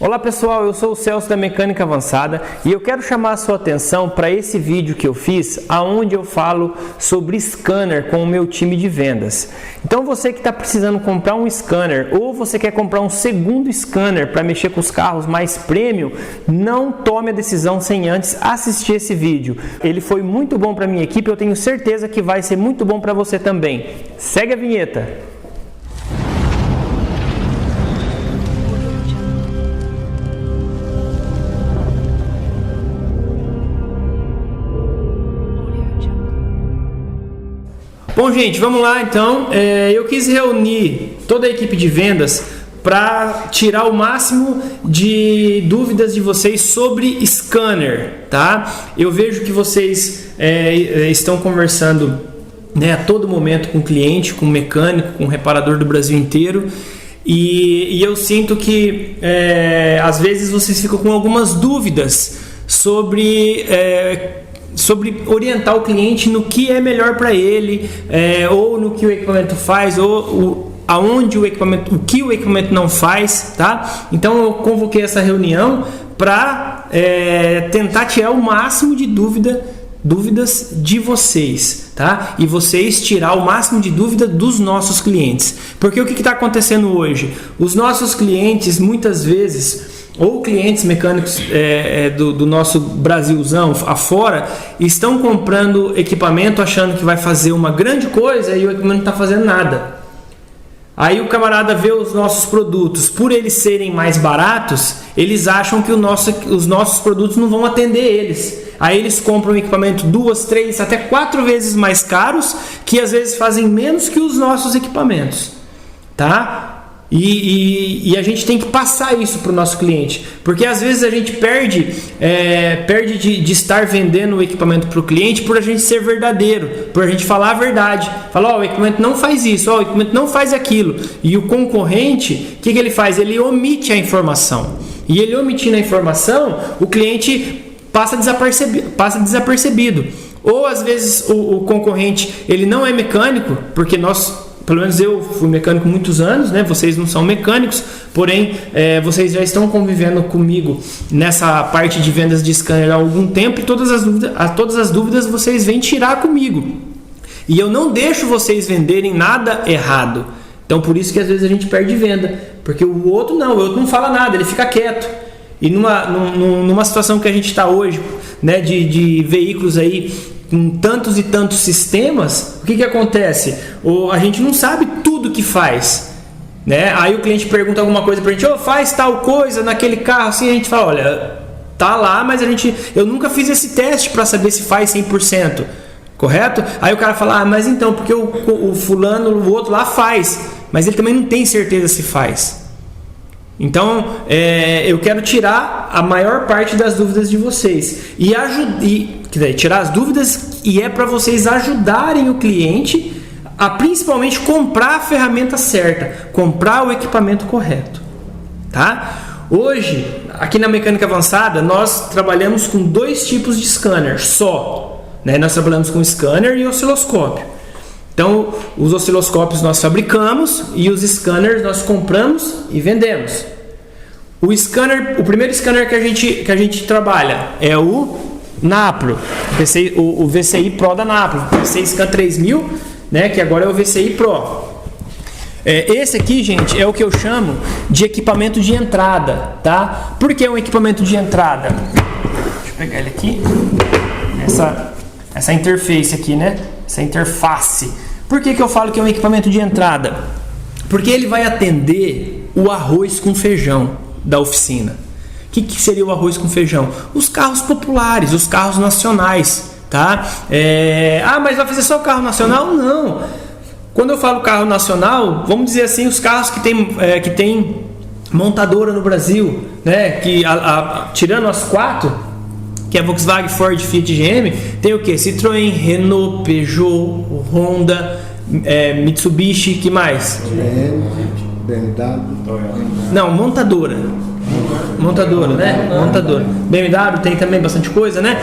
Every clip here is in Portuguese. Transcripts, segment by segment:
Olá pessoal, eu sou o Celso da Mecânica Avançada e eu quero chamar a sua atenção para esse vídeo que eu fiz, onde eu falo sobre scanner com o meu time de vendas. Então você que está precisando comprar um scanner ou você quer comprar um segundo scanner para mexer com os carros mais premium, não tome a decisão sem antes assistir esse vídeo. Ele foi muito bom para a minha equipe, eu tenho certeza que vai ser muito bom para você também. Segue a vinheta! Bom, gente, vamos lá então. Eu quis reunir toda a equipe de vendas para tirar o máximo de dúvidas de vocês sobre scanner, tá? Eu vejo que vocês estão conversando, né, a todo momento com o cliente, com o mecânico, com o reparador do Brasil inteiro. E eu sinto que às vezes vocês ficam com algumas dúvidas sobre orientar o cliente no que é melhor para ele, ou no que o equipamento faz, ou aonde o que o equipamento não faz, tá? Então eu convoquei essa reunião para tentar tirar o máximo de dúvidas de vocês, tá? E vocês tirar o máximo de dúvida dos nossos clientes. Porque o que está acontecendo hoje? Os nossos clientes muitas vezes, ou clientes mecânicos do nosso Brasilzão afora, estão comprando equipamento achando que vai fazer uma grande coisa e o equipamento não está fazendo nada. Aí o camarada vê os nossos produtos, por eles serem mais baratos, eles acham que os nossos produtos não vão atender eles. Aí eles compram um equipamento 2, 3, até 4 vezes mais caros, que às vezes fazem menos que os nossos equipamentos, tá? E a gente tem que passar isso para o nosso cliente, porque às vezes a gente perde de estar vendendo o equipamento para o cliente por a gente ser verdadeiro, por a gente falar a verdade, falar, o equipamento não faz isso, o equipamento não faz aquilo, e o concorrente, o que ele faz? Ele omite a informação, e ele omitindo a informação, o cliente passa desapercebido, ou às vezes o concorrente ele não é mecânico, porque pelo menos eu fui mecânico muitos anos, né? Vocês não são mecânicos, porém vocês já estão convivendo comigo nessa parte de vendas de scanner há algum tempo e todas as dúvidas vocês vêm tirar comigo. E eu não deixo vocês venderem nada errado. Então por isso que às vezes a gente perde venda, porque o outro não fala nada, ele fica quieto. E numa situação que a gente está hoje, né, de veículos aí com tantos e tantos sistemas, o que acontece? A gente não sabe tudo que faz, né? Aí o cliente pergunta alguma coisa pra gente, faz tal coisa naquele carro, assim, a gente fala, olha, tá lá, mas eu nunca fiz esse teste para saber se faz 100%, correto? Aí o cara fala, mas então, porque o fulano, o outro lá faz, mas ele também não tem certeza se faz. Então, eu quero tirar a maior parte das dúvidas de vocês tirar as dúvidas, e é para vocês ajudarem o cliente a principalmente comprar a ferramenta certa, comprar o equipamento correto, tá? Hoje, aqui na Mecânica Avançada, nós trabalhamos com 2 tipos de scanner só, né? Nós trabalhamos com scanner e osciloscópio. Então, os osciloscópios nós fabricamos e os scanners nós compramos e vendemos. O primeiro scanner que a gente trabalha é o Napro, o VCI Pro da Napro, o VCI Scan 3000, né, que agora é o VCI Pro. Esse aqui, gente, é o que eu chamo de equipamento de entrada, tá? Por que um equipamento de entrada? Deixa eu pegar ele aqui. Essa interface aqui, né? Essa interface. Por que eu falo que é um equipamento de entrada? Porque ele vai atender o arroz com feijão da oficina. O que seria o arroz com feijão? Os carros populares, os carros nacionais, tá? Mas vai fazer só o carro nacional? Não. Quando eu falo carro nacional, vamos dizer assim, os carros que tem montadora no Brasil, né? Tirando as 4, que é Volkswagen, Ford, Fiat, GM, tem o que? Citroën, Renault, Peugeot, Honda, Mitsubishi, que mais? BMW. Não, montadora, né? Montadora. BMW tem também bastante coisa, né?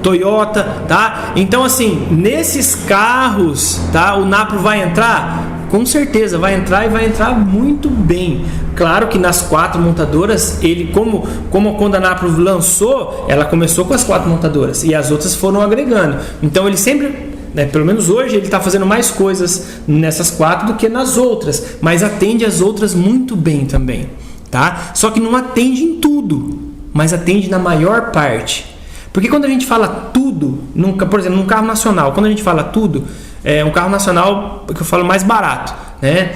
Toyota, tá? Então assim, nesses carros, tá? O Napro vai entrar com certeza vai entrar e vai entrar muito bem. Claro que nas 4 montadoras, ele como quando a Napro lançou, ela começou com as 4 montadoras e as outras foram agregando. Então ele sempre, pelo menos hoje, ele está fazendo mais coisas nessas 4 do que nas outras, mas atende as outras muito bem também, tá? Só que não atende em tudo, mas atende na maior parte. Porque quando a gente fala tudo, por exemplo, num carro nacional, quando a gente fala tudo, um carro nacional que eu falo mais barato, né?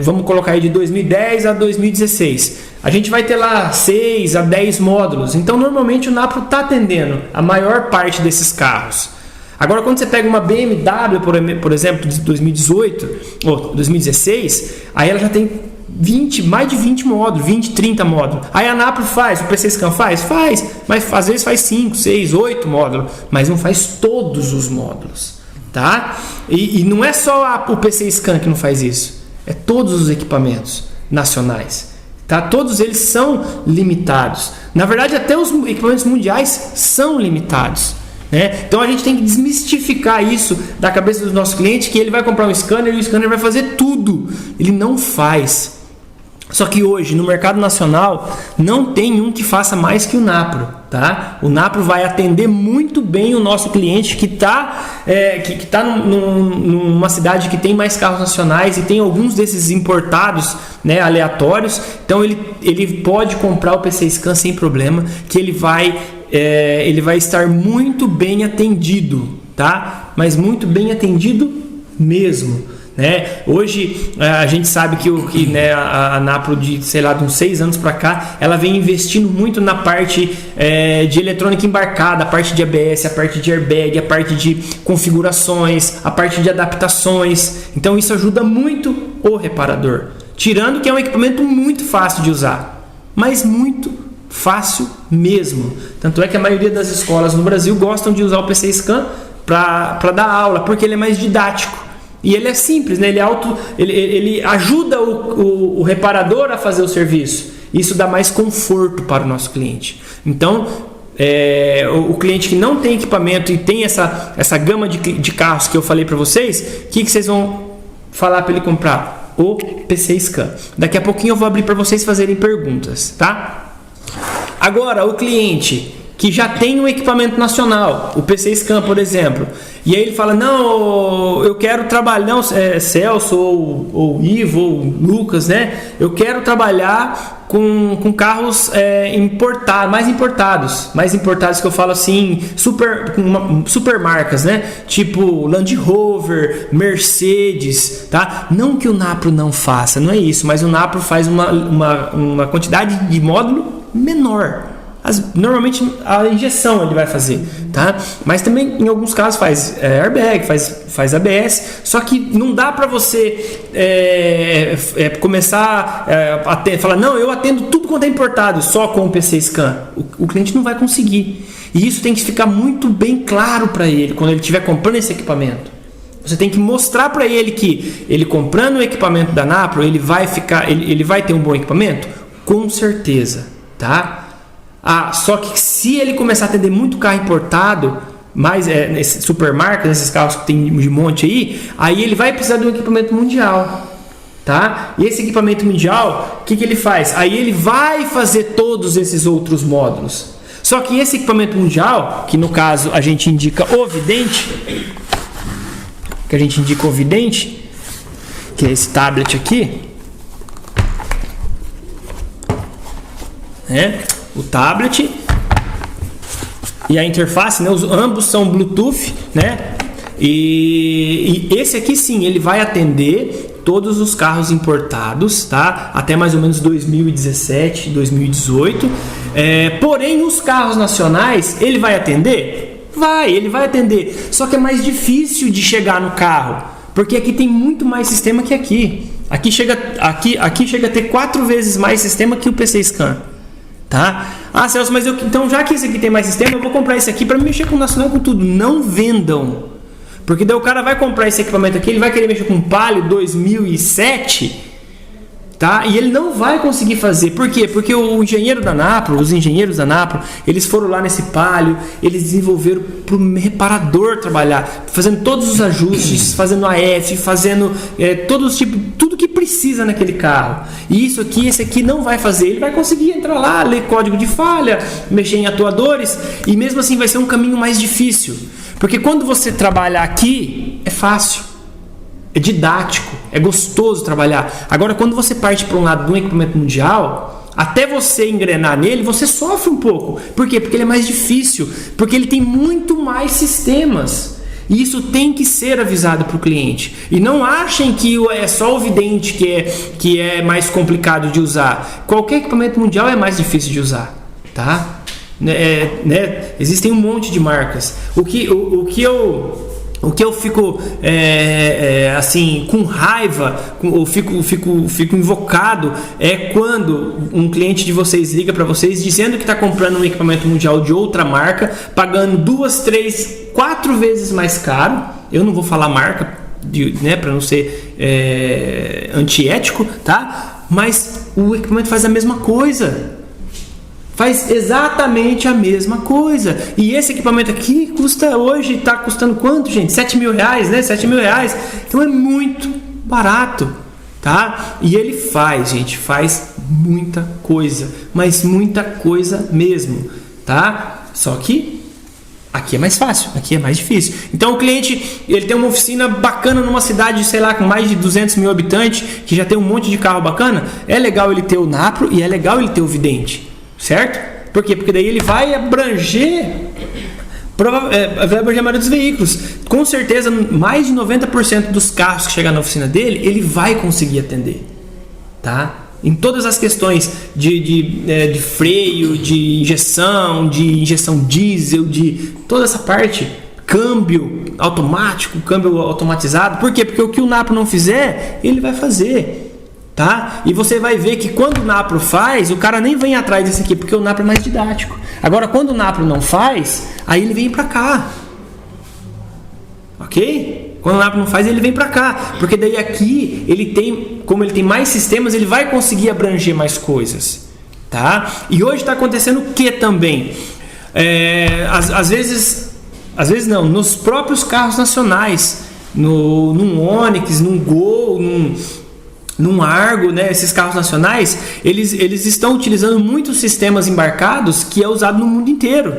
Vamos colocar aí de 2010 a 2016. A gente vai ter lá 6 a 10 módulos. Então, normalmente o Napro está atendendo a maior parte desses carros. Agora, quando você pega uma BMW, por exemplo, de 2018 ou 2016, aí ela já tem mais de 20 módulos, 20, 30 módulos. Aí a Napro faz, o PC Scan faz, mas às vezes faz 5, 6, 8 módulos, mas não faz todos os módulos, tá? E não é só o PC Scan que não faz isso, é todos os equipamentos nacionais, tá? Todos eles são limitados. Na verdade, até os equipamentos mundiais são limitados, né? Então a gente tem que desmistificar isso da cabeça do nosso cliente, que ele vai comprar um scanner e o scanner vai fazer tudo. Ele não faz. Só que hoje, no mercado nacional, não tem um que faça mais que o Napro, tá? O Napro vai atender muito bem o nosso cliente que está numa cidade que tem mais carros nacionais e tem alguns desses importados, né, aleatórios. Então, ele pode comprar o PC Scan sem problema, que ele vai estar muito bem atendido, tá? Mas muito bem atendido mesmo. Hoje a gente sabe que a Napro de uns 6 anos para cá, ela vem investindo muito na parte de eletrônica embarcada, a parte de ABS, a parte de airbag, a parte de configurações, a parte de adaptações. Então isso ajuda muito o reparador, tirando que é um equipamento muito fácil de usar, mas muito fácil mesmo. Tanto é que a maioria das escolas no Brasil gostam de usar o PC Scan para dar aula, porque ele é mais didático. E ele é simples, né? Ele ajuda o reparador a fazer o serviço. Isso dá mais conforto para o nosso cliente. Então, o cliente que não tem equipamento e tem essa gama de carros que eu falei para vocês, o que vocês vão falar para ele comprar? O PC Scan. Daqui a pouquinho eu vou abrir para vocês fazerem perguntas, tá? Agora, o cliente que já tem um equipamento nacional, o PC Scan, por exemplo, e aí ele fala, não, eu quero trabalhar, não, Celso ou Ivo ou Lucas, né? Eu quero trabalhar com carros mais importados que eu falo assim, super marcas, né? Tipo Land Rover, Mercedes, tá? Não que o Napro não faça, não é isso, mas o Napro faz uma quantidade de módulo menor. Normalmente a injeção ele vai fazer, tá? Mas também em alguns casos faz airbag, faz ABS. Só que não dá para você começar a falar, não, eu atendo tudo quanto é importado só com o PC Scan. O cliente não vai conseguir. E isso tem que ficar muito bem claro para ele quando ele estiver comprando esse equipamento. Você tem que mostrar para ele que ele comprando o equipamento da Napro, ele vai ter um bom equipamento? Com certeza, tá? Só que se ele começar a atender muito carro importado, mais nesse supermarket, nesses carros que tem de monte aí ele vai precisar de um equipamento mundial, tá? E esse equipamento mundial, o que ele faz? Aí ele vai fazer todos esses outros módulos. Só que esse equipamento mundial, que no caso a gente indica o Vidente, que é esse tablet aqui, o tablet e a interface, né? Ambos são Bluetooth, né? E esse aqui sim, ele vai atender todos os carros importados, tá? Até mais ou menos 2017, 2018. Porém, os carros nacionais, ele vai atender? Ele vai atender. Só que é mais difícil de chegar no carro, porque aqui tem muito mais sistema que aqui. Aqui chega a ter 4 vezes mais sistema que o PC Scan. Tá? Celso, mas então já que esse aqui tem mais sistema, eu vou comprar esse aqui para mexer com o nacional, com tudo. Não vendam, porque daí o cara vai comprar esse equipamento aqui, ele vai querer mexer com um Palio 2007 tá? E ele não vai conseguir fazer. Por quê? Porque o engenheiro da Napro, os engenheiros da Napro, eles foram lá nesse Palio, eles desenvolveram para o reparador trabalhar, fazendo todos os ajustes, fazendo AF, fazendo tudo que precisa naquele carro. E isso aqui, esse aqui não vai fazer. Ele vai conseguir entrar lá, ler código de falha, mexer em atuadores, e mesmo assim vai ser um caminho mais difícil. Porque quando você trabalha aqui, é fácil. É didático, é gostoso trabalhar. Agora, quando você parte para um lado de um equipamento mundial, até você engrenar nele, você sofre um pouco. Por quê? Porque ele é mais difícil, porque ele tem muito mais sistemas. E isso tem que ser avisado para o cliente. E não achem que é só o vidente que é mais complicado de usar. Qualquer equipamento mundial é mais difícil de usar, tá? Existem um monte de marcas. O que eu fico assim com raiva, eu fico invocado é quando um cliente de vocês liga para vocês dizendo que está comprando um equipamento mundial de outra marca, pagando 2, 3, 4 vezes mais caro. Eu não vou falar marca, para não ser antiético, tá? Mas o equipamento faz a mesma coisa. Faz exatamente a mesma coisa. E esse equipamento aqui hoje está custando quanto, gente? 7 mil reais, né? 7 mil reais. Então é muito barato, tá? E ele faz muita coisa, mas muita coisa mesmo, tá? Só que aqui é mais fácil, aqui é mais difícil. Então o cliente, ele tem uma oficina bacana numa cidade, sei lá, com mais de 200 mil habitantes, que já tem um monte de carro bacana. É legal ele ter o Napro e é legal ele ter o vidente. Certo? Por quê? Porque daí ele vai abranger a maioria dos veículos. Com certeza, mais de 90% dos carros que chegar na oficina dele, ele vai conseguir atender. Tá? Em todas as questões de freio, de injeção diesel, de toda essa parte, câmbio automático, câmbio automatizado. Por quê? Porque o que o Napro não fizer, ele vai fazer. Tá? E você vai ver que quando o Napro faz, o cara nem vem atrás desse aqui, porque o Napro é mais didático. Agora, quando o Napro não faz, aí ele vem para cá. Ok? Quando o Napro não faz, ele vem para cá. Porque daí aqui, como ele tem mais sistemas, ele vai conseguir abranger mais coisas. Tá? E hoje está acontecendo o que também? Às vezes não, nos próprios carros nacionais, num Onix, num Gol, num Argo, né, esses carros nacionais, eles estão utilizando muitos sistemas embarcados que é usado no mundo inteiro.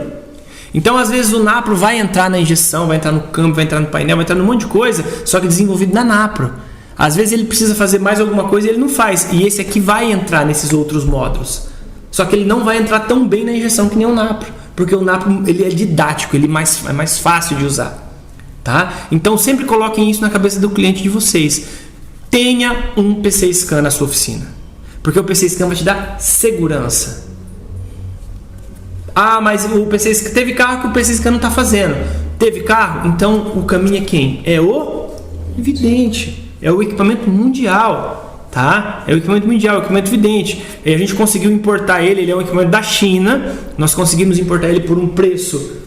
Então, às vezes, o Napro vai entrar na injeção, vai entrar no câmbio, vai entrar no painel, vai entrar num monte de coisa, só que desenvolvido na Napro. Às vezes, ele precisa fazer mais alguma coisa e ele não faz. E esse aqui vai entrar nesses outros módulos. Só que ele não vai entrar tão bem na injeção que nem o Napro, porque o Napro ele é didático, ele é mais fácil de usar. Tá? Então, sempre coloquem isso na cabeça do cliente de vocês. Tenha um PC Scan na sua oficina, porque o PC Scan vai te dar segurança. Ah, mas o PC Scan, teve carro que o PC Scan não está fazendo. Teve carro? Então o caminho é quem? É o vidente, é o equipamento mundial, tá? É o equipamento mundial, é o equipamento vidente. E a gente conseguiu importar ele é um equipamento da China. Nós conseguimos importar ele por um preço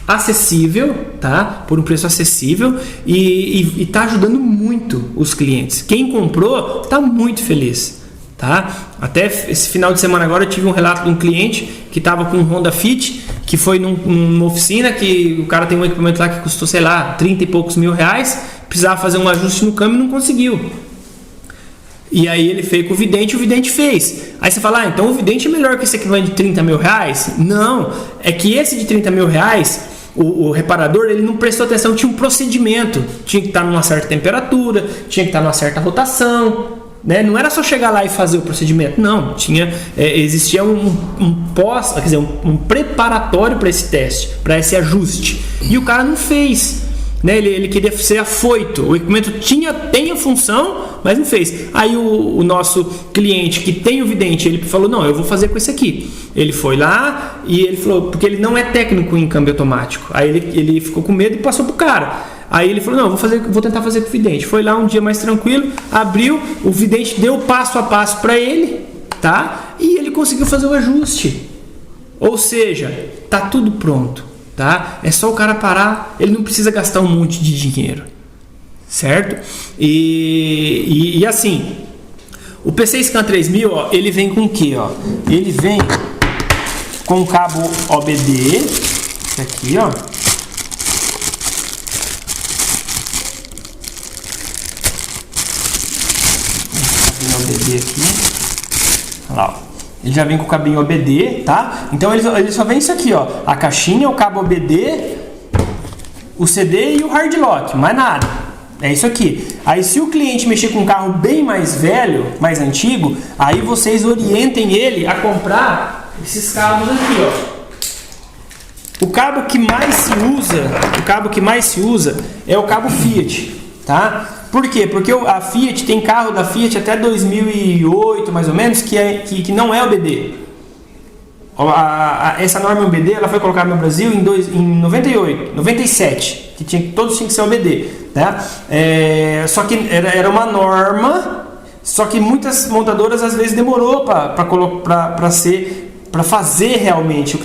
acessível, tá? Por um preço acessível e tá ajudando muito os clientes. Quem comprou tá muito feliz, tá? Até esse final de semana agora eu tive um relato de um cliente que estava com um Honda Fit, que foi numa oficina que o cara tem um equipamento lá que custou, sei lá, 30 e poucos mil reais, precisava fazer um ajuste no câmbio e não conseguiu. E aí ele fez com o vidente, o vidente fez. Aí você fala, então o vidente é melhor que esse equipamento de 30 mil reais? Não, é que esse de 30 mil reais, o reparador, ele não prestou atenção, tinha um procedimento, tinha que estar numa certa temperatura, tinha que estar numa certa rotação, né? Não era só chegar lá e fazer o procedimento, não, existia um preparatório para esse teste, para esse ajuste, e o cara não fez, né? Ele queria ser afoito, o equipamento tem a função, mas não fez. Aí o nosso cliente que tem o vidente, ele falou, não, eu vou fazer com esse aqui. Ele foi lá e ele falou, porque ele não é técnico em câmbio automático. Aí ele ficou com medo e passou pro cara. Aí ele falou, não, vou tentar fazer com o vidente. Foi lá um dia mais tranquilo, abriu, o vidente deu passo a passo para ele, tá? E ele conseguiu fazer o ajuste. Ou seja, tá tudo pronto, tá? É só o cara parar, ele não precisa gastar um monte de dinheiro, certo? E assim, O PC Scan 3000, ó, ele vem com o que, ó? Ele vem com o cabo OBD, esse aqui, ó. OBD aqui. Olha lá, ó. Ele já vem com o cabinho OBD, tá? Então ele só vem isso aqui, ó. A caixinha, o cabo OBD, o CD e o hard lock, mais nada. É isso aqui. Aí se o cliente mexer com um carro bem mais velho, mais antigo, aí vocês orientem ele a comprar esses cabos aqui, ó. O cabo que mais se usa é o cabo Fiat, tá? Por quê? Porque a Fiat tem carro da Fiat até 2008, mais ou menos, que não é OBD. Essa norma OBD ela foi colocada no Brasil em 97, que todos tinham que ser OBD. Tá? Só que era uma norma, só que muitas montadoras às vezes demorou para fazer realmente o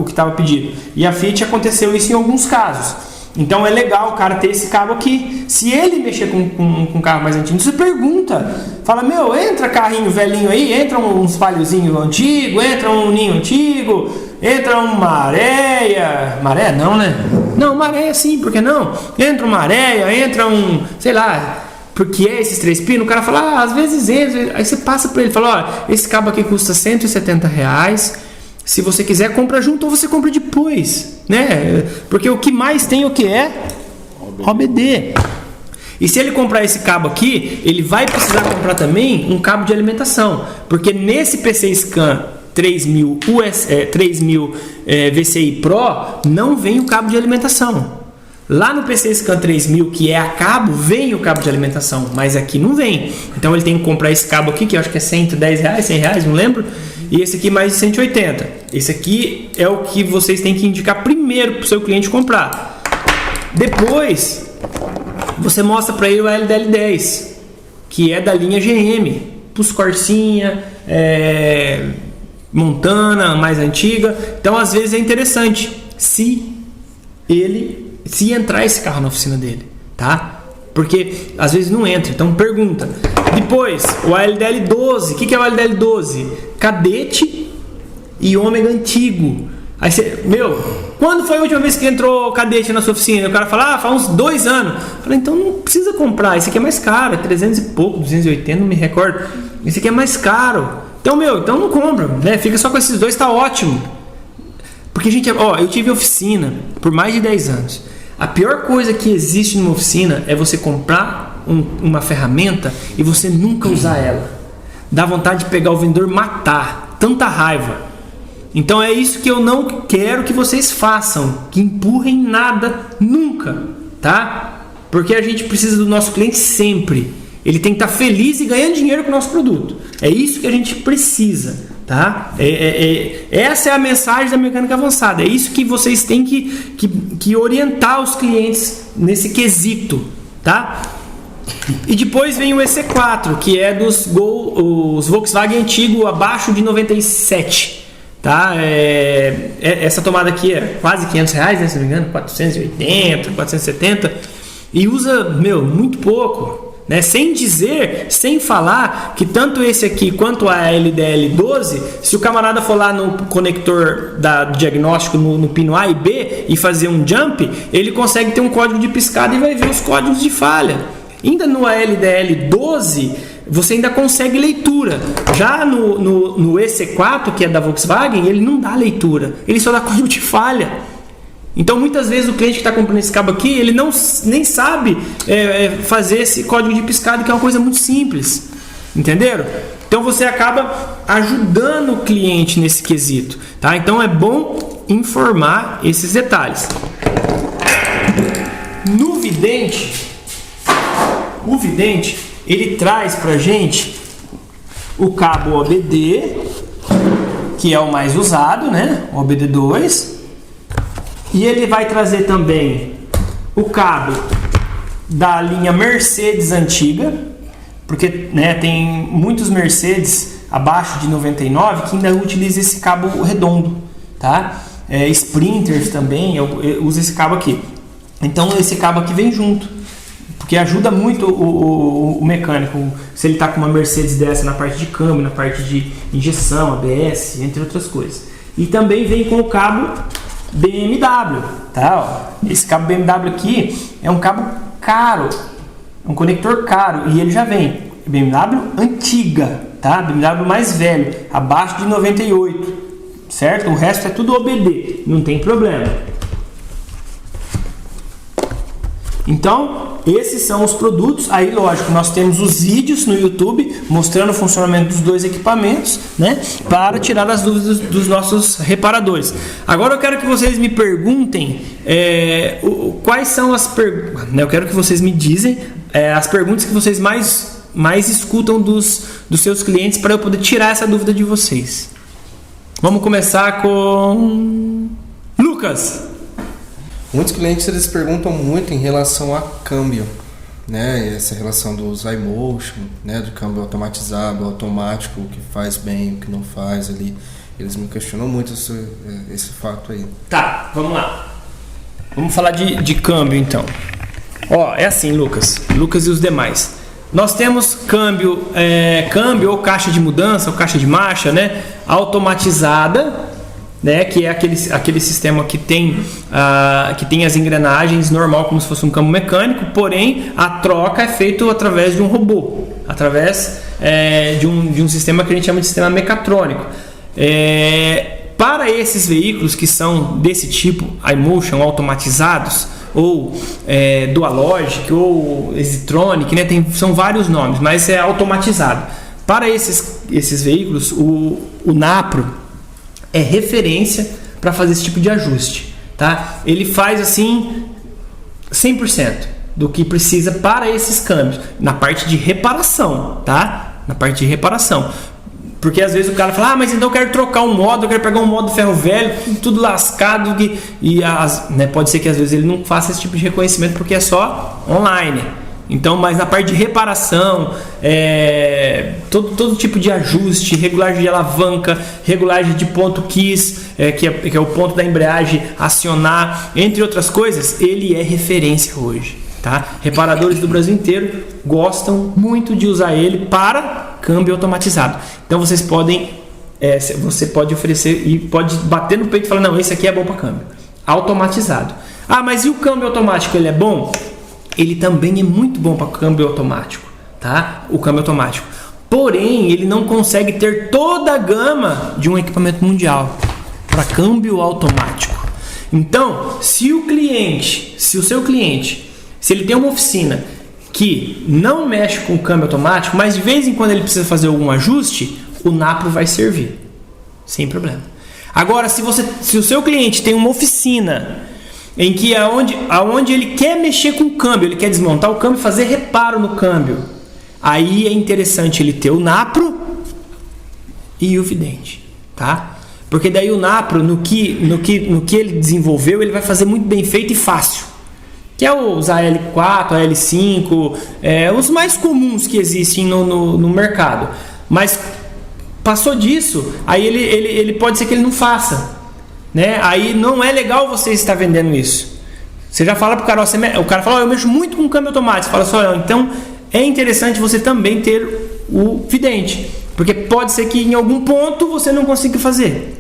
que estava pedido. E a Fiat aconteceu isso em alguns casos. Então é legal o cara ter esse cabo aqui. Se ele mexer com um carro mais antigo, você pergunta. Fala, meu, entra carrinho velhinho aí, entra uns palhozinhos antigos, entra um ninho antigo, entra uma areia. Maré não, né? Não, maré sim, por que não? Entra uma areia, entra um, sei lá, porque é esses 3 pinos. O cara fala, às vezes entra. Aí você passa para ele e fala, ó, esse cabo aqui custa R$170. Se você quiser, compra junto ou você compra depois, né? Porque o que mais tem o que é OBD. E se ele comprar esse cabo aqui, ele vai precisar comprar também um cabo de alimentação, porque nesse PC Scan 3000 VCI Pro não vem o cabo de alimentação. Lá no PC Scan 3000, que é a cabo, vem o cabo de alimentação, mas aqui não vem. Então ele tem que comprar esse cabo aqui, que eu acho que é R$110, R$100, não lembro. E esse aqui mais de 180. Esse aqui é o que vocês têm que indicar primeiro para o seu cliente comprar. Depois, você mostra para ele o LDL10, que é da linha GM, para os Corsinha, Montana, mais antiga. Então, às vezes é interessante se entrar esse carro na oficina dele, tá? Porque às vezes não entra, então pergunta. Depois, o ALDL12. O que é o ALDL12? Cadete e ômega antigo. Aí você, quando foi a última vez que entrou cadete na sua oficina? O cara fala, faz uns 2 anos. Eu falei, então não precisa comprar, esse aqui é mais caro, é 300 e pouco, 280, não me recordo. Esse aqui é mais caro. Então, então não compra, né? Fica só com esses 2, tá ótimo. Porque, gente, eu tive oficina por mais de 10 anos. A pior coisa que existe numa oficina é você comprar uma ferramenta e você nunca usar ela. Dá vontade de pegar o vendedor e matar. Tanta raiva. Então é isso que eu não quero que vocês façam. Que empurrem nada nunca. Tá? Porque a gente precisa do nosso cliente sempre. Ele tem que estar feliz e ganhando dinheiro com o nosso produto. É isso que a gente precisa. Tá? Essa é a mensagem da mecânica avançada. É isso que vocês têm que orientar os clientes nesse quesito, tá? E depois vem o EC4, que é dos os Volkswagen antigo abaixo de 97, tá? Essa tomada aqui é quase R$500, né, se não me engano, 480, 470, e usa, muito pouco. Né? Sem falar que tanto esse aqui quanto a LDL12, se o camarada for lá no conector do diagnóstico no pino A e B e fazer um jump, ele consegue ter um código de piscada e vai ver os códigos de falha. Ainda no LDL12 você ainda consegue leitura. Já no EC4, que é da Volkswagen, ele não dá leitura, ele só dá código de falha. Então muitas vezes o cliente que está comprando esse cabo aqui, ele nem sabe fazer esse código de piscada, que é uma coisa muito simples, entenderam? Então você acaba ajudando o cliente nesse quesito, tá? Então é bom informar esses detalhes. O vidente ele traz pra gente o cabo OBD, que é o mais usado, né? O OBD2. E ele vai trazer também o cabo da linha Mercedes antiga, porque, né, tem muitos Mercedes abaixo de 99 que ainda utilizam esse cabo redondo, tá? Sprinters também usa esse cabo aqui. Então esse cabo aqui vem junto. Porque ajuda muito o mecânico, se ele está com uma Mercedes dessa na parte de câmbio, na parte de injeção, ABS, entre outras coisas. E também vem com o cabo BMW, tá? Ó, esse cabo BMW aqui é um cabo caro, um conector caro, e ele já vem BMW antiga, tá? BMW mais velho, abaixo de 98, certo? O resto é tudo OBD, não tem problema. Então, esses são os produtos. Aí, lógico, nós temos os vídeos no YouTube mostrando o funcionamento dos dois equipamentos, né? Para tirar as dúvidas dos nossos reparadores. Agora eu quero que vocês me perguntem quais são as perguntas. Eu quero que vocês me dizem as perguntas que vocês mais escutam dos seus clientes para eu poder tirar essa dúvida de vocês. Vamos começar com Lucas. Muitos clientes eles perguntam muito em relação a câmbio, né? Essa relação dos iMotion, né? Do câmbio automatizado, automático, o que faz bem, o que não faz ali. Eles me questionam muito esse fato aí. Tá, vamos lá. Vamos falar de câmbio então. Ó, é assim, Lucas e os demais. Nós temos câmbio ou caixa de mudança, ou caixa de marcha, né? Automatizada, né, que é aquele sistema que tem as engrenagens normal, como se fosse um câmbio mecânico, porém a troca é feita através de um robô, através de um sistema que a gente chama de sistema mecatrônico. Para esses veículos que são desse tipo, iMotion, automatizados, ou Dualogic, ou Exitronic, né, são vários nomes, mas é automatizado. Para esses veículos, o Napro é referência para fazer esse tipo de ajuste, tá? Ele faz assim 100% do que precisa para esses câmbios, na parte de reparação, tá? Na parte de reparação. Porque às vezes o cara fala, mas então eu quero trocar um modo, eu quero pegar um modo ferro velho, tudo lascado, né, pode ser que às vezes ele não faça esse tipo de reconhecimento porque é só online. Então, mas na parte de reparação, todo tipo de ajuste, regulagem de alavanca, regulagem de ponto KISS, que é o ponto da embreagem acionar, entre outras coisas, ele é referência hoje, tá? Reparadores do Brasil inteiro gostam muito de usar ele para câmbio automatizado. Então você pode oferecer e pode bater no peito e falar, não, esse aqui é bom para câmbio automatizado. Ah, mas e o câmbio automático, ele é bom? Ele também é muito bom para câmbio automático, tá? O câmbio automático. Porém, ele não consegue ter toda a gama de um equipamento mundial para câmbio automático. Então, se o seu cliente, se ele tem uma oficina que não mexe com câmbio automático, mas de vez em quando ele precisa fazer algum ajuste, o Napro vai servir, sem problema. Agora, se o seu cliente tem uma oficina em que aonde ele quer mexer com o câmbio, ele quer desmontar o câmbio e fazer reparo no câmbio, aí é interessante ele ter o Napro e o Vidente, tá? Porque daí o Napro, no que ele desenvolveu, ele vai fazer muito bem feito e fácil, que é os AL4, AL5, os mais comuns que existem no mercado. Mas passou disso, aí ele pode ser que ele não faça, né? Aí não é legal você estar vendendo isso. Você já fala pro cara, o cara fala, eu mexo muito com câmbio automático. Você fala só, então é interessante você também ter o Vidente, porque pode ser que em algum ponto você não consiga fazer,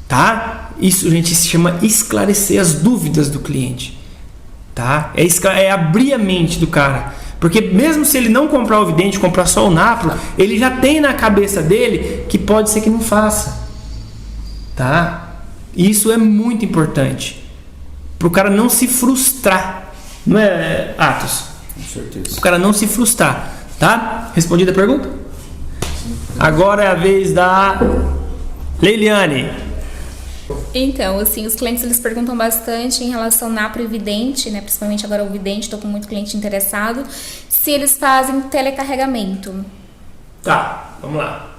tá? Isso, gente, se chama esclarecer as dúvidas do cliente, tá? É abrir a mente do cara, porque mesmo se ele não comprar o Vidente, comprar só o Napro, ele já tem na cabeça dele que pode ser que não faça, tá? Isso é muito importante para o cara não se frustrar, não é, Atos? Com certeza. O cara não se frustrar, tá? Respondida a pergunta? Agora é a vez da Leiliane. Então, assim, os clientes eles perguntam bastante em relação ao Napro e Vidente, né? Principalmente agora o Vidente, estou com muito cliente interessado, se eles fazem telecarregamento. Tá, vamos lá.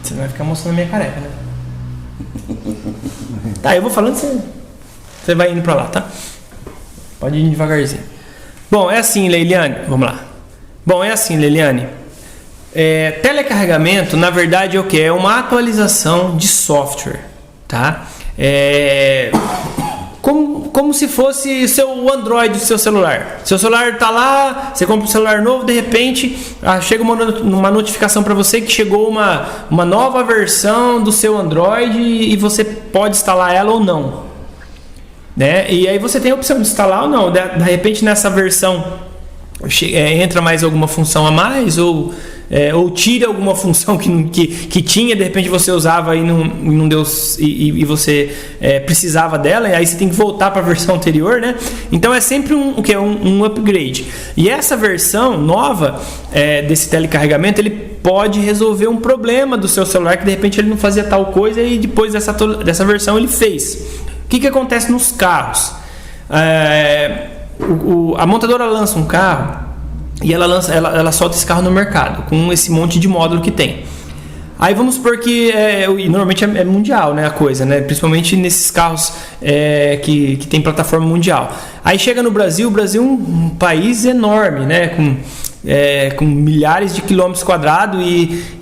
Você não vai ficar mostrando a minha careca, né? Tá, eu vou falando, você vai indo pra lá, tá? Pode ir devagarzinho. Bom, é assim, Leiliane. Vamos lá. Bom, é assim, Leiliane. Telecarregamento, na verdade, é o que? É uma atualização de software, tá? Como se fosse o Android do seu celular. Seu celular está lá, você compra um celular novo, de repente chega uma notificação para você que chegou uma nova versão do seu Android e você pode instalar ela ou não, né? E aí você tem a opção de instalar ou não. De repente nessa versão entra mais alguma função a mais ou tira alguma função que tinha, de repente você usava e não deu, e você precisava dela, e aí você tem que voltar para a versão anterior, né? Então é sempre um upgrade. E essa versão nova desse telecarregamento, ele pode resolver um problema do seu celular que de repente ele não fazia tal coisa e depois dessa versão ele fez. O que acontece nos carros? A montadora lança um carro e ela solta esse carro no mercado com esse monte de módulo que tem. Aí vamos supor que e normalmente é mundial, né, a coisa, né? Principalmente nesses carros que tem plataforma mundial. Aí chega no Brasil. O Brasil é um país enorme, né? Com milhares de quilômetros quadrados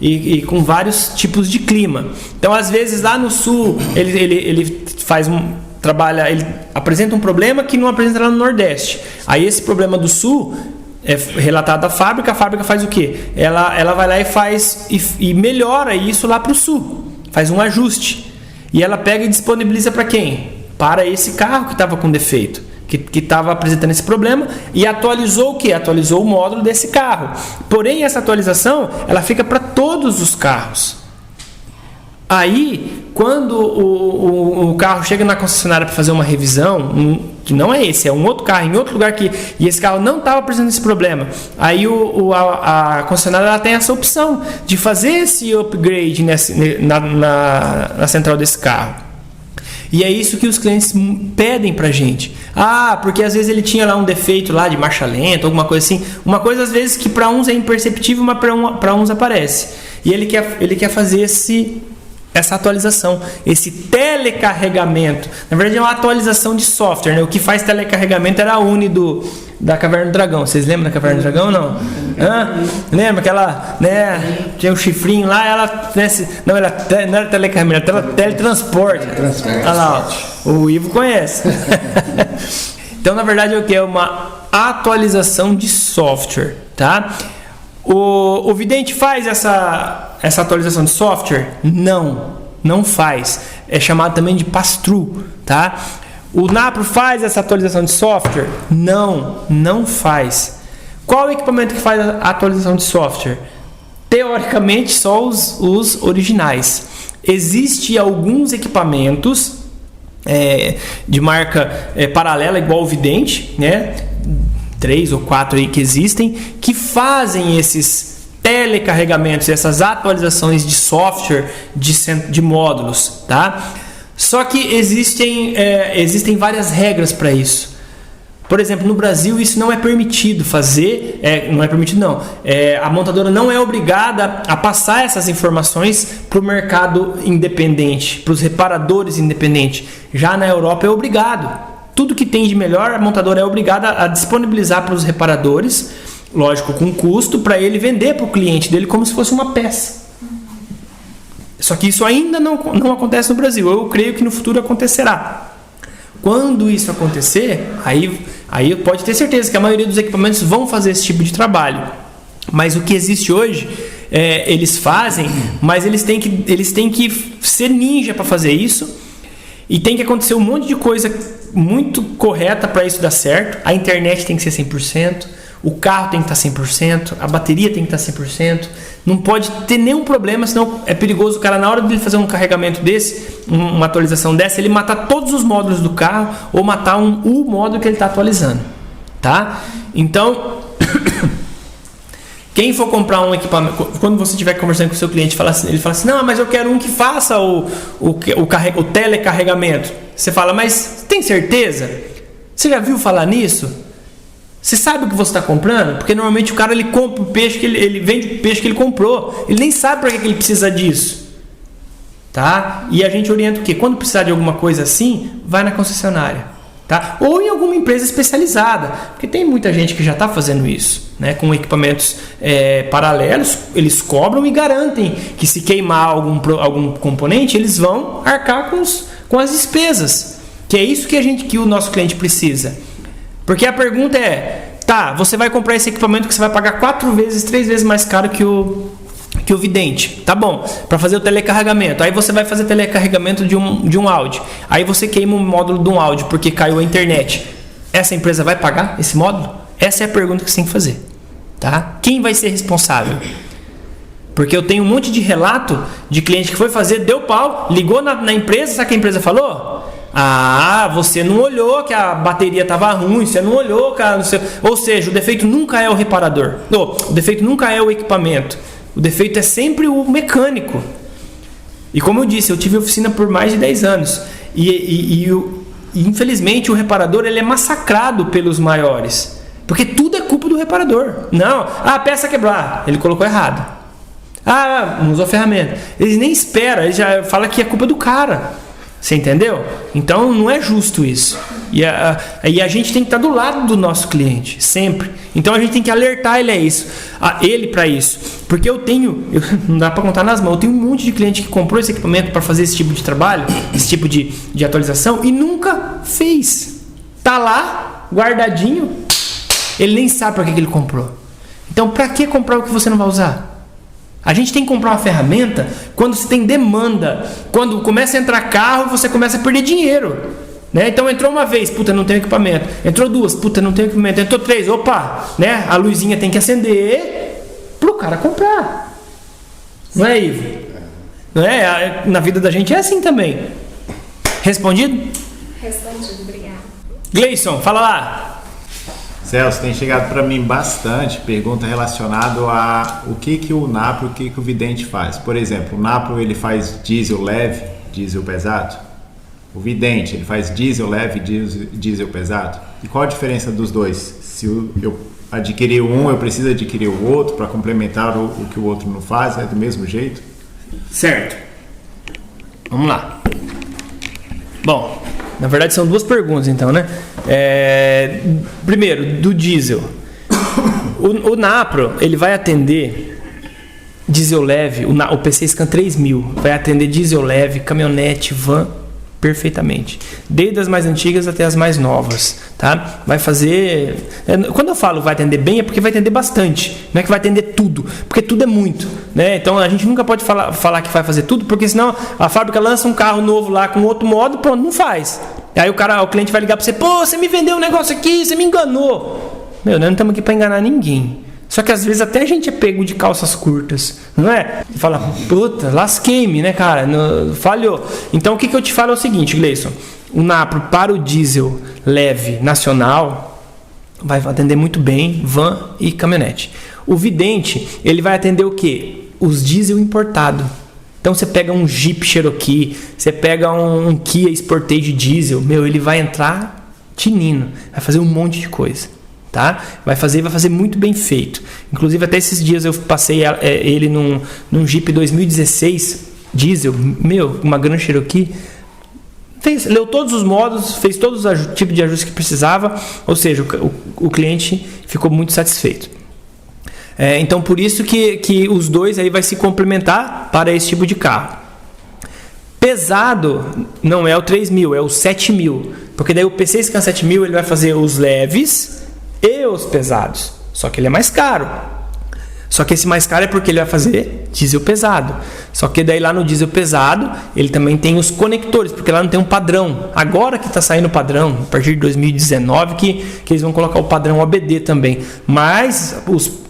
e com vários tipos de clima. Então às vezes lá no sul ele faz ele apresenta um problema que não apresenta lá no Nordeste. Aí esse problema do sul é relatado da fábrica. A fábrica faz o quê? Ela vai lá e faz e melhora isso lá para o sul, faz um ajuste e ela pega e disponibiliza para quem? Para esse carro que estava com defeito, que estava apresentando esse problema, e atualizou o que? Atualizou o módulo desse carro. Porém essa atualização ela fica para todos os carros. Aí, quando o carro chega na concessionária para fazer uma revisão, que não é esse, é um outro carro, em outro lugar e esse carro não estava apresentando esse problema, aí a concessionária ela tem essa opção de fazer esse upgrade na central desse carro. E é isso que os clientes pedem pra gente. Porque às vezes ele tinha lá um defeito lá de marcha lenta, alguma coisa assim. Uma coisa às vezes que para uns é imperceptível, mas para uns aparece. E ele quer fazer essa atualização, esse telecarregamento. Na verdade é uma atualização de software, né? O que faz telecarregamento era a Uni da Caverna do Dragão. Vocês lembram da Caverna do Dragão, não? Lembra que ela, né, tinha um chifrinho lá, ela, né, não era telecarregamento, era teletransporte. Olha lá, o Ivo conhece. Então na verdade é o que? É uma atualização de software, tá? O vidente faz essa atualização de software? Não faz. É chamado também de pass-through, tá? O Napro faz essa atualização de software? Não faz. Qual o equipamento que faz a atualização de software? Teoricamente só os originais. Existem alguns equipamentos de marca paralela, igual o vidente, né? 3 ou 4 aí que existem, que fazem esses telecarregamentos, essas atualizações de software de módulos, tá? Só que existem várias regras para isso. Por exemplo, no Brasil isso não é permitido fazer, não é permitido não. A montadora não é obrigada a passar essas informações para o mercado independente, para os reparadores independentes. Já na Europa é obrigado. Tudo que tem de melhor, a montadora é obrigada a disponibilizar para os reparadores, lógico, com custo, para ele vender para o cliente dele como se fosse uma peça. Só que isso ainda não acontece no Brasil. Eu creio que no futuro acontecerá. Quando isso acontecer, aí pode ter certeza que a maioria dos equipamentos vão fazer esse tipo de trabalho. Mas o que existe hoje, eles fazem, mas eles têm que ser ninja para fazer isso. E tem que acontecer um monte de coisa muito correta para isso dar certo. A internet tem que ser 100%, o carro tem que estar 100%, a bateria tem que estar 100%. Não pode ter nenhum problema, senão é perigoso o cara, na hora de ele fazer um carregamento desse, uma atualização dessa, ele matar todos os módulos do carro ou matar o módulo que ele está atualizando, tá? Então, quem for comprar um equipamento, quando você estiver conversando com o seu cliente, ele fala assim, não, mas eu quero um que faça o telecarregamento. Você fala, mas tem certeza? Você já viu falar nisso? Você sabe o que você está comprando? Porque normalmente o cara ele compra o peixe, ele vende o peixe que ele comprou. Ele nem sabe para que ele precisa disso. Tá? E a gente orienta o quê? Quando precisar de alguma coisa assim, vai na concessionária. Tá? Ou em alguma empresa especializada, porque tem muita gente que já está fazendo isso, né? Com equipamentos paralelos, eles cobram e garantem que se queimar algum componente, eles vão arcar com as despesas, que é isso que o nosso cliente precisa. Porque a pergunta é, tá, você vai comprar esse equipamento que você vai pagar 4 vezes, 3 vezes mais caro que o vidente, tá bom, para fazer o telecarregamento. Aí você vai fazer telecarregamento de um áudio. Aí você queima o módulo de um áudio porque caiu a internet. Essa empresa vai pagar esse módulo? Essa é a pergunta que você tem que fazer, tá? Quem vai ser responsável? Porque eu tenho um monte de relato de cliente que foi fazer, deu pau, ligou na empresa, sabe o que a empresa falou? Ah, você não olhou que a bateria estava ruim, você não olhou, cara, não sei. Ou seja, o defeito nunca é o reparador. Não, o defeito nunca é o equipamento. O defeito é sempre o mecânico. E como eu disse, eu tive oficina por mais de 10 anos. E infelizmente o reparador ele é massacrado pelos maiores. Porque tudo é culpa do reparador. Não, a peça quebrou, ele colocou errado. Não usou a ferramenta. Eles nem esperam, ele já fala que é culpa do cara. Você entendeu? Então não é justo isso. E a gente tem que estar do lado do nosso cliente, sempre. Então a gente tem que alertar ele para isso. Porque não dá para contar nas mãos, eu tenho um monte de cliente que comprou esse equipamento para fazer esse tipo de trabalho, esse tipo de atualização e nunca fez. Tá lá, guardadinho, ele nem sabe para que ele comprou. Então para que comprar o que você não vai usar? A gente tem que comprar uma ferramenta quando você tem demanda. Quando começa a entrar carro, você começa a perder dinheiro. Né? Então entrou uma vez, puta, não tenho equipamento. Entrou 2, puta, não tenho equipamento. Entrou 3, opa, né? A luzinha tem que acender pro cara comprar. Não é, Ivo? Não é? Na vida da gente é assim também. Respondido? Respondido, obrigada. Gleison, fala lá. Celso, tem chegado para mim bastante pergunta relacionada a o que o Napro, o que o vidente faz. Por exemplo, o Napro ele faz diesel leve, diesel pesado. O vidente ele faz diesel leve, diesel pesado. E qual a diferença dos dois? Se eu adquirir um, eu preciso adquirir o outro para complementar o que o outro não faz, é do mesmo jeito? Certo. Vamos lá. Bom, na verdade são 2 perguntas então, né? Primeiro, do diesel. O Napro, ele vai atender diesel leve, o PC Scan 3000 vai atender diesel leve, caminhonete, van, perfeitamente. Desde as mais antigas até as mais novas, tá? Vai fazer... Quando eu falo vai atender bem, é porque vai atender bastante. Não é que vai atender tudo, porque tudo é muito, né? Então a gente nunca pode falar que vai fazer tudo, porque senão a fábrica lança um carro novo lá com outro modo, pronto, não faz. Aí o cliente vai ligar para você, pô, você me vendeu um negócio aqui, você me enganou. Nós não estamos aqui para enganar ninguém. Só que às vezes até a gente é pego de calças curtas, não é? E fala, puta, lasquei-me, né, cara? Falhou. Então o que eu te falo é o seguinte, Gleison. O Napro para o diesel leve nacional vai atender muito bem van e caminhonete. O vidente, ele vai atender o quê? Os diesel importado. Então você pega um Jeep Cherokee, você pega um Kia Sportage diesel, ele vai entrar tinindo, vai fazer um monte de coisa. Tá? Vai fazer muito bem feito. Inclusive até esses dias eu passei ele num Jeep 2016 diesel, uma Grand Cherokee. Leu todos os modos, fez todos os tipos de ajustes que precisava, ou seja, o cliente ficou muito satisfeito. Então por isso que os dois aí vai se complementar para esse tipo de carro. Pesado não é o 3000, é o 7000, porque daí o PC Scan 7000 ele vai fazer os leves e os pesados, só que ele é mais caro. Só que esse mais caro é porque ele vai fazer diesel pesado. Só que daí lá no diesel pesado ele também tem os conectores, porque lá não tem um padrão. Agora que está saindo o padrão, a partir de 2019 que eles vão colocar o padrão OBD também. Mas os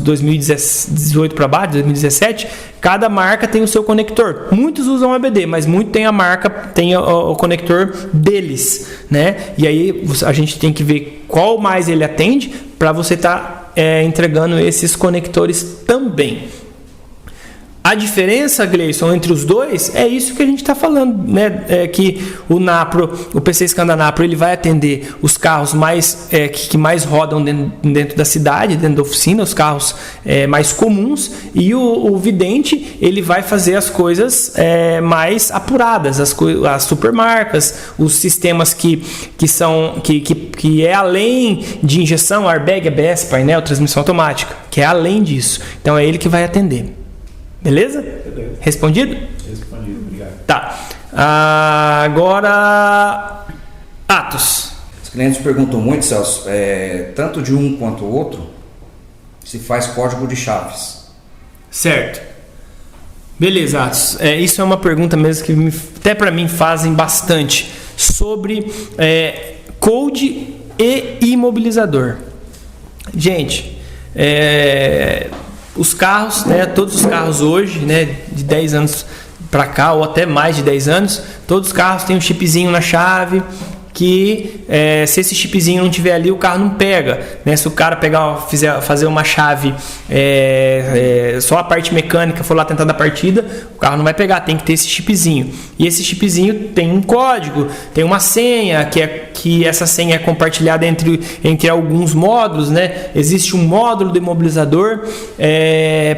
2018 para baixo, 2017, cada marca tem o seu conector. Muitos usam OBD, mas muito tem a marca, tem o conector deles, né? E aí a gente tem que ver qual mais ele atende para você estar entregando esses conectores também. A diferença, Gleison, entre os dois é isso que a gente está falando, né? Que o Napro, o PC Scan da Napro, ele vai atender os carros mais que mais rodam dentro da cidade, dentro da oficina, os carros mais comuns, e o Vidente, ele vai fazer as coisas mais apuradas, as supermarcas, os sistemas que é além de injeção, airbag, ABS, painel, transmissão automática, que é além disso. Então é ele que vai atender. Beleza? Respondido? Respondido, obrigado. Tá. Agora, Atos. Os clientes perguntam muito, Celso, tanto de um quanto o outro, se faz código de chaves. Certo. Beleza, Atos. Isso é uma pergunta mesmo que até para mim fazem bastante sobre code e imobilizador. Gente, os carros, né, todos os carros hoje, né, de 10 anos para cá, ou até mais de 10 anos, todos os carros têm um chipzinho na chave que, se esse chipzinho não tiver ali, o carro não pega, né? Se o cara fazer uma chave, só a parte mecânica for lá tentar dar partida, o carro não vai pegar, tem que ter esse chipzinho. E esse chipzinho tem um código, tem uma senha, que essa senha é compartilhada entre alguns módulos, né? Existe um módulo do imobilizador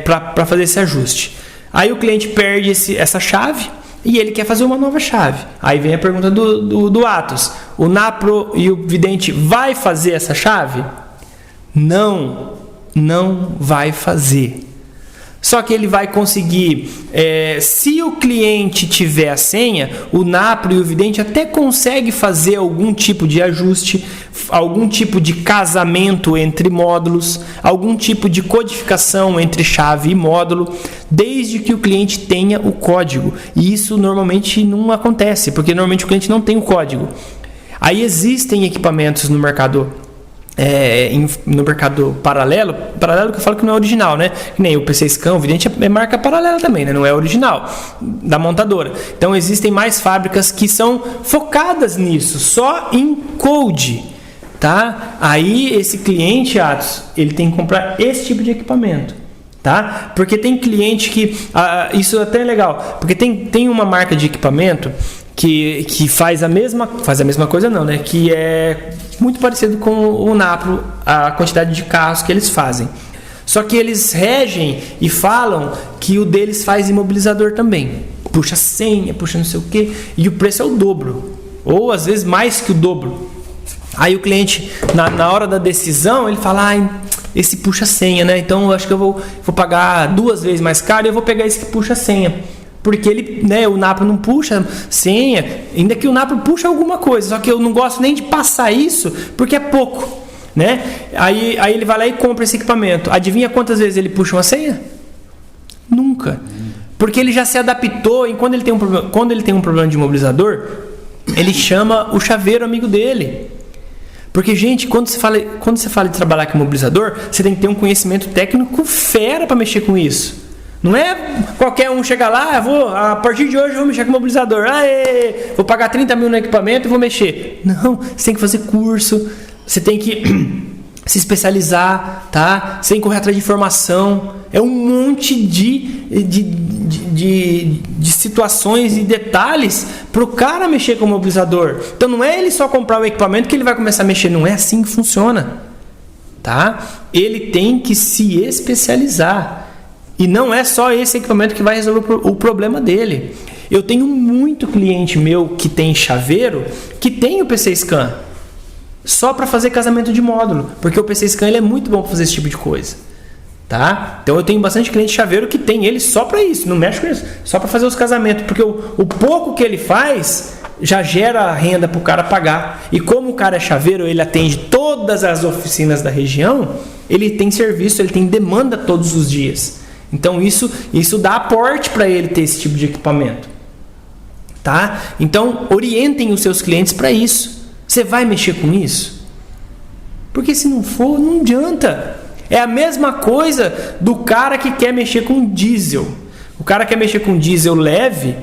para fazer esse ajuste. Aí o cliente perde essa chave e ele quer fazer uma nova chave. Aí vem a pergunta do Atos: o Napro e o Vidente vai fazer essa chave? Não vai fazer. Só que ele vai conseguir, se o cliente tiver a senha, o Napro e o Vidente até consegue fazer algum tipo de ajuste, algum tipo de casamento entre módulos, algum tipo de codificação entre chave e módulo, desde que o cliente tenha o código. E isso normalmente não acontece, porque normalmente o cliente não tem o código. Aí existem equipamentos no mercado paralelo que eu falo que não é original, né? Que nem o PC Scan, o Vidente é marca paralela também, né? Não é original da montadora. Então existem mais fábricas que são focadas nisso, só em code, tá? Aí esse cliente, Atos, ele tem que comprar esse tipo de equipamento, tá? Porque tem cliente que isso até é legal, porque tem uma marca de equipamento que faz a mesma coisa, não, né? Que é muito parecido com o Napro, a quantidade de carros que eles fazem. Só que eles regem e falam que o deles faz imobilizador também. Puxa senha, puxa não sei o quê, e o preço é o dobro, ou às vezes mais que o dobro. Aí o cliente, na hora da decisão, ele fala: esse puxa senha, né? Então eu acho que eu vou pagar 2 vezes mais caro e eu vou pegar esse que puxa senha. Porque ele, né, o Napro não puxa senha, ainda que o Napro puxa alguma coisa, só que eu não gosto nem de passar isso, porque é pouco, né? Aí ele vai lá e compra esse equipamento. Adivinha quantas vezes ele puxa uma senha? Nunca. Porque ele já se adaptou, e quando ele tem um problema de imobilizador, ele chama o chaveiro amigo dele. Porque, gente, quando você fala de trabalhar com imobilizador, você tem que ter um conhecimento técnico fera para mexer com isso. Não é qualquer um chegar lá, a partir de hoje eu vou mexer com mobilizador, vou pagar 30 mil no equipamento e vou mexer. Não, você tem que fazer curso, você tem que se especializar, tá? Você tem que correr atrás de informação. É um monte de situações e detalhes para o cara mexer com o mobilizador. Então não é ele só comprar o equipamento que ele vai começar a mexer, não é assim que funciona, tá? Ele tem que se especializar. E não é só esse equipamento que vai resolver o problema dele. Eu tenho muito cliente meu que tem chaveiro, que tem o PC Scan, só para fazer casamento de módulo, porque o PC Scan ele é muito bom para fazer esse tipo de coisa, tá? Então eu tenho bastante cliente chaveiro que tem ele só para isso, não mexe com isso, só para fazer os casamentos, porque o pouco que ele faz já gera renda para o cara pagar. E como o cara é chaveiro, ele atende todas as oficinas da região, ele tem serviço, ele tem demanda todos os dias. Então isso dá aporte para ele ter esse tipo de equipamento, tá? Então orientem os seus clientes para isso. Você vai mexer com isso? Porque se não for, não adianta. É a mesma coisa do cara que quer mexer com diesel. O cara quer mexer com diesel leve,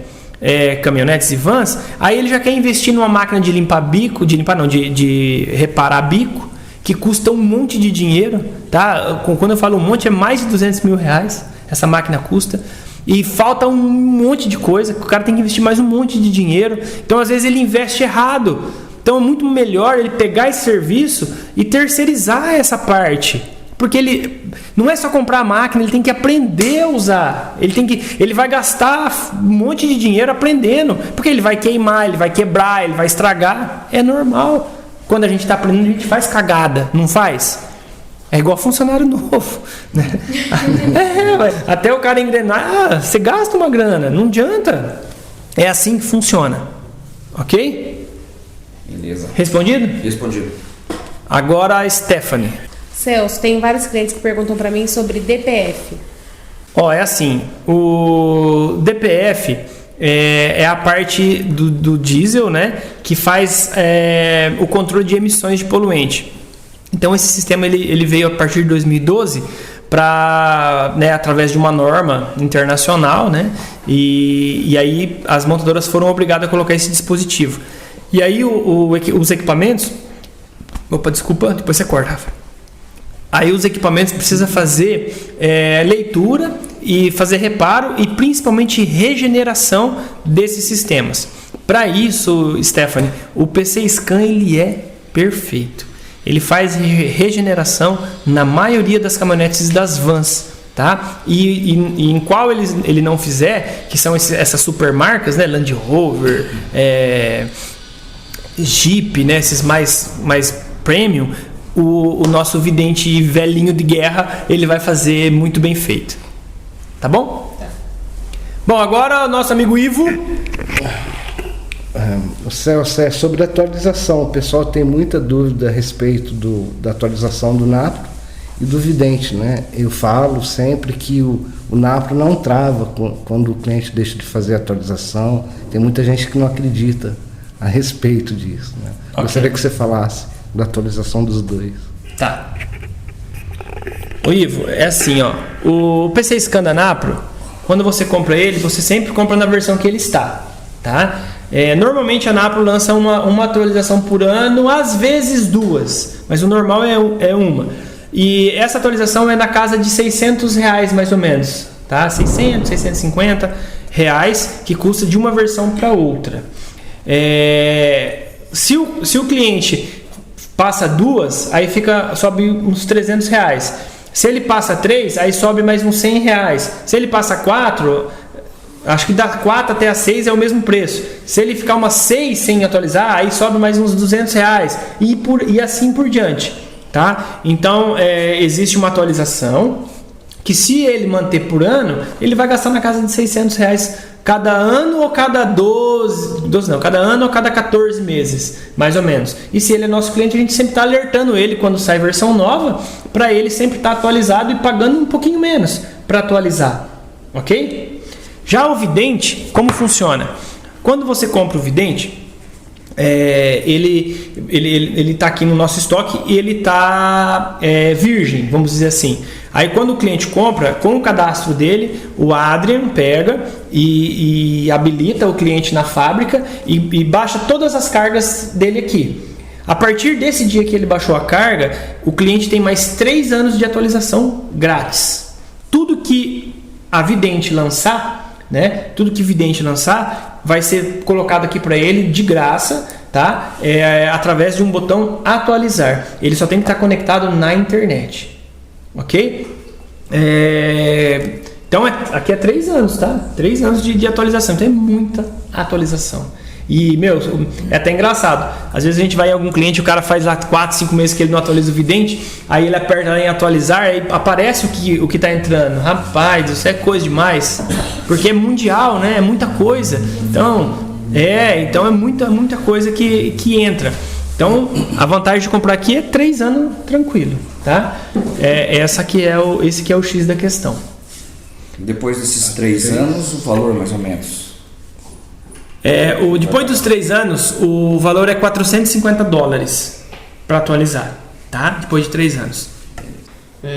caminhonetes e vans, aí ele já quer investir numa máquina de limpar bico, de reparar bico, que custa um monte de dinheiro, tá? Quando eu falo um monte, é mais de 200 mil reais. Essa máquina custa. E falta um monte de coisa, o cara tem que investir mais um monte de dinheiro. Então, às vezes, ele investe errado. Então, é muito melhor ele pegar esse serviço e terceirizar essa parte. Porque ele não é só comprar a máquina, ele tem que aprender a usar. Ele vai gastar um monte de dinheiro aprendendo. Porque ele vai queimar, ele vai quebrar, ele vai estragar. É normal. Quando a gente está aprendendo, a gente faz cagada, não faz? É igual funcionário novo, né? Até o cara engrenar, você gasta uma grana, não adianta. É assim que funciona. Ok? Beleza. Respondido? Respondido. Agora a Stephanie. Celso, tem vários clientes que perguntam para mim sobre DPF. É assim, o DPF é a parte do diesel, né, que faz o controle de emissões de poluente. Então esse sistema ele veio a partir de 2012 para, né, através de uma norma internacional, né, e aí as montadoras foram obrigadas a colocar esse dispositivo. E aí os equipamentos... Opa, desculpa, depois você corta, Rafa. Aí os equipamentos precisam fazer leitura e fazer reparo e principalmente regeneração desses sistemas. Para isso, Stephanie, o PC Scan ele é perfeito. Ele faz regeneração na maioria das caminhonetes das vans, tá? E em qual ele não fizer, que são essas supermarcas, né? Land Rover, Jeep, né? Esses mais premium, o nosso vidente velhinho de guerra, ele vai fazer muito bem feito. Tá bom? Tá. Bom, agora o nosso amigo Ivo. O Celso, sobre a atualização. O pessoal tem muita dúvida a respeito da atualização do Napro e do vidente, né? Eu falo sempre que o Napro não trava quando o cliente deixa de fazer a atualização. Tem muita gente que não acredita a respeito disso, né? Okay. Gostaria que você falasse da atualização dos dois. Tá. Ô Ivo, é assim, o PC Scan da Napro, quando você compra ele, você sempre compra na versão que ele está, tá? Normalmente a Napro lança uma atualização por ano, às vezes 2, mas o normal é uma. E essa atualização é na casa de R$600 mais ou menos, tá? 600, 650 reais, que custa de uma versão para outra. Se o cliente passa 2, aí sobe uns R$300. Se ele passa 3, aí sobe mais uns R$100. Se ele passa 4, acho que da 4 até a 6 é o mesmo preço. Se ele ficar umas 6 sem atualizar, aí sobe mais uns R$200 e assim por diante, tá? Então existe uma atualização que, se ele manter por ano, ele vai gastar na casa de R$600 cada ano ou cada cada ano ou cada 14 meses, mais ou menos. E se ele é nosso cliente, a gente sempre está alertando ele quando sai versão nova, para ele sempre estar atualizado e pagando um pouquinho menos para atualizar, ok? Já o vidente, como funciona? Quando você compra o vidente, ele está aqui no nosso estoque e ele está virgem, vamos dizer assim. Aí quando o cliente compra, com o cadastro dele, o Adrian pega e habilita o cliente na fábrica e baixa todas as cargas dele aqui. A partir desse dia que ele baixou a carga, o cliente tem mais 3 anos de atualização grátis. Tudo que a vidente lançar, né? Tudo que vidente lançar vai ser colocado aqui para ele de graça, tá? Através de um botão atualizar. Ele só tem que estar conectado na internet, ok? Então aqui é 3 anos, tá? 3 anos de atualização. Então é muita atualização. E, é até engraçado. Às vezes a gente vai em algum cliente, o cara faz lá 4, 5 meses que ele não atualiza o vidente, aí ele aperta lá em atualizar, aí aparece o que tá entrando. Rapaz, isso é coisa demais. Porque é mundial, né? É muita coisa. Então é muita coisa que entra. Então, a vantagem de comprar aqui é 3 anos tranquilo, tá? Esse que é o X da questão. Depois desses 3 anos, o valor mais ou menos? Depois dos 3 anos, o valor é $450 para atualizar, tá? Depois de 3 anos.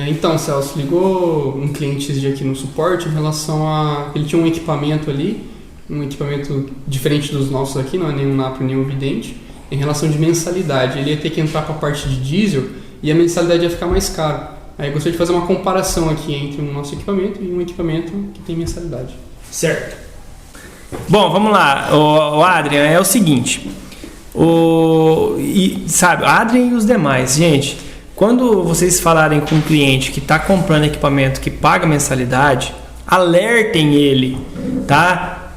Então, Celso, ligou um cliente esse dia aqui no suporte em relação a... Ele tinha um equipamento ali, um equipamento diferente dos nossos aqui, não é nenhum Napro, nenhum vidente, em relação de mensalidade. Ele ia ter que entrar para a parte de diesel e a mensalidade ia ficar mais cara. Aí eu gostaria de fazer uma comparação aqui entre o nosso equipamento e um equipamento que tem mensalidade. Certo. Bom, vamos lá, o Adrian, é o seguinte, sabe, Adrian e os demais, gente, quando vocês falarem com um cliente que está comprando equipamento, que paga mensalidade, alertem ele, tá?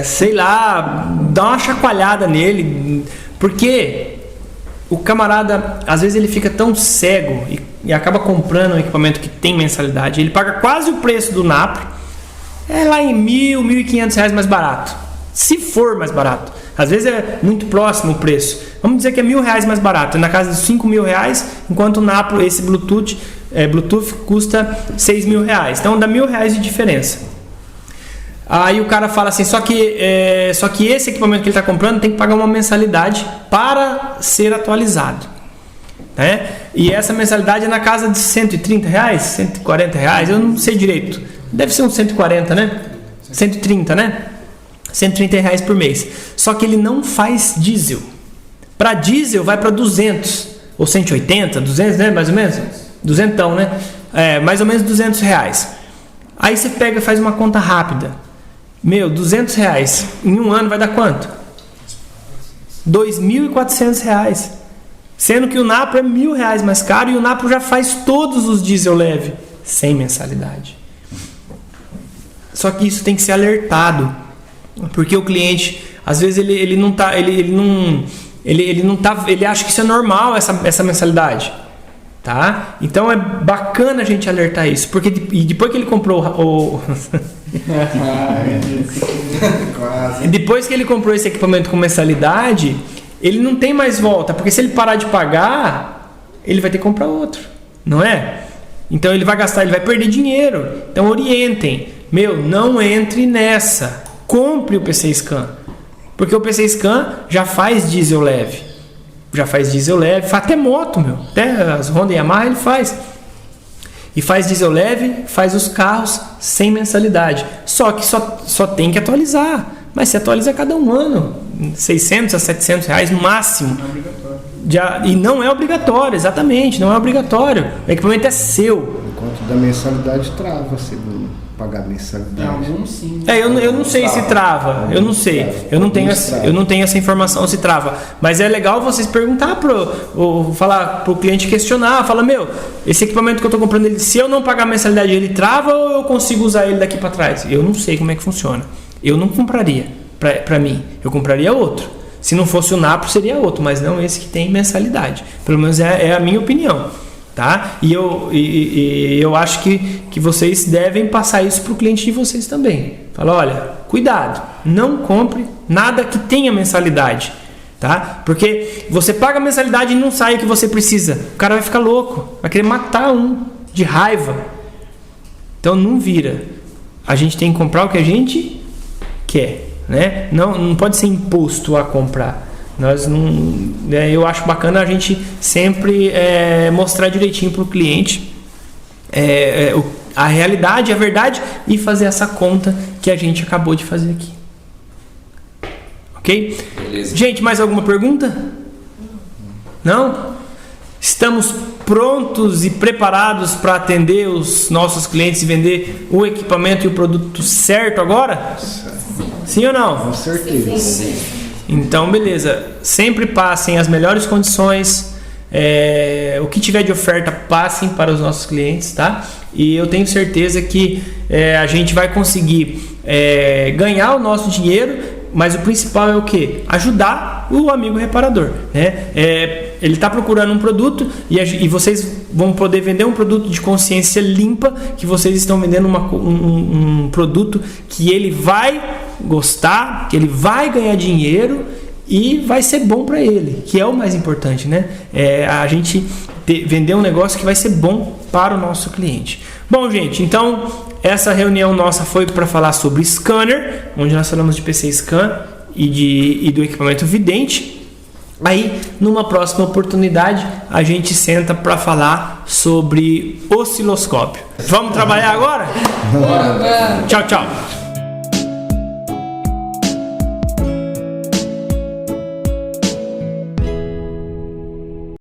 Sei lá, dá uma chacoalhada nele, porque o camarada, às vezes ele fica tão cego e acaba comprando um equipamento que tem mensalidade, ele paga quase o preço do Napro, lá em R$1.000, R$1.500 mais barato, se for mais barato. Às vezes é muito próximo o preço. Vamos dizer que é R$1.000 mais barato, é na casa dos R$5.000, enquanto o Napro, esse Bluetooth custa R$6.000. Então dá R$1.000 de diferença. Aí o cara fala assim, só que esse equipamento que ele está comprando tem que pagar uma mensalidade para ser atualizado, né? E essa mensalidade é na casa de R$130, R$140, eu não sei direito. Deve ser uns 140, né? 130, né? R$130 por mês. Só que ele não faz diesel. Para diesel vai para 200 ou 180, 200, né? Mais ou menos? 200, né? Mais ou menos R$200. Aí você pega e faz uma conta rápida. R$200 em um ano vai dar quanto? R$2.400. Sendo que o Napro é R$1.000 mais caro e o Napro já faz todos os diesel leve sem mensalidade. Só que isso tem que ser alertado, porque o cliente às vezes ele acha que isso é normal, essa mensalidade, tá? Então é bacana a gente alertar isso, porque depois que ele comprou depois que ele comprou esse equipamento com mensalidade, ele não tem mais volta, porque se ele parar de pagar, ele vai ter que comprar outro, não é? Então ele vai gastar, ele vai perder dinheiro. Então orientem, não entre nessa, compre o PC Scan, porque o PC Scan já faz diesel leve, faz até moto, até as Honda e Yamaha ele faz. E faz diesel leve, faz os carros sem mensalidade. Só que só tem que atualizar. Mas se atualiza a cada um ano, R$600 a R$700 no máximo. E não é obrigatório, exatamente, não é obrigatório. O equipamento é seu. Enquanto da mensalidade trava, se não pagar a mensalidade. Alguns sim. Eu não sei se trava. Eu não sei. Eu não tenho essa informação se trava. Mas é legal vocês perguntar falar pro cliente, questionar. Fala, esse equipamento que eu estou comprando, se eu não pagar a mensalidade, ele trava ou eu consigo usar ele daqui para trás? Eu não sei como é que funciona. Eu não compraria para mim. Eu compraria outro. Se não fosse o Napro, seria outro, mas não esse que tem mensalidade. Pelo menos é a minha opinião. Tá? E eu acho que vocês devem passar isso para o cliente de vocês também. Fala, olha, cuidado, não compre nada que tenha mensalidade, tá? Porque você paga a mensalidade e não sai o que você precisa. O cara vai ficar louco, vai querer matar de raiva. Então não vira. A gente tem que comprar o que a gente quer, né? Não pode ser imposto a comprar. Eu acho bacana a gente sempre mostrar direitinho para o cliente a realidade, a verdade e fazer essa conta que a gente acabou de fazer aqui. Ok? Beleza. Gente, mais alguma pergunta? Não? Estamos prontos e preparados para atender os nossos clientes e vender o equipamento e o produto certo agora? Sim ou não? Com certeza. Sim. Então, beleza. Sempre passem as melhores condições. O que tiver de oferta, passem para os nossos clientes, tá? E eu tenho certeza que a gente vai conseguir ganhar o nosso dinheiro, mas o principal é o quê? Ajudar o amigo reparador, né? Ele está procurando um produto e vocês vão poder vender um produto de consciência limpa, que vocês estão vendendo um produto que ele vai gostar, que ele vai ganhar dinheiro e vai ser bom para ele, que é o mais importante, né? A gente vender um negócio que vai ser bom para o nosso cliente. Bom, gente, então essa reunião nossa foi para falar sobre scanner, onde nós falamos de PC Scan e do equipamento Vidente. Aí, numa próxima oportunidade, a gente senta para falar sobre osciloscópio. Vamos trabalhar agora? Tchau, tchau.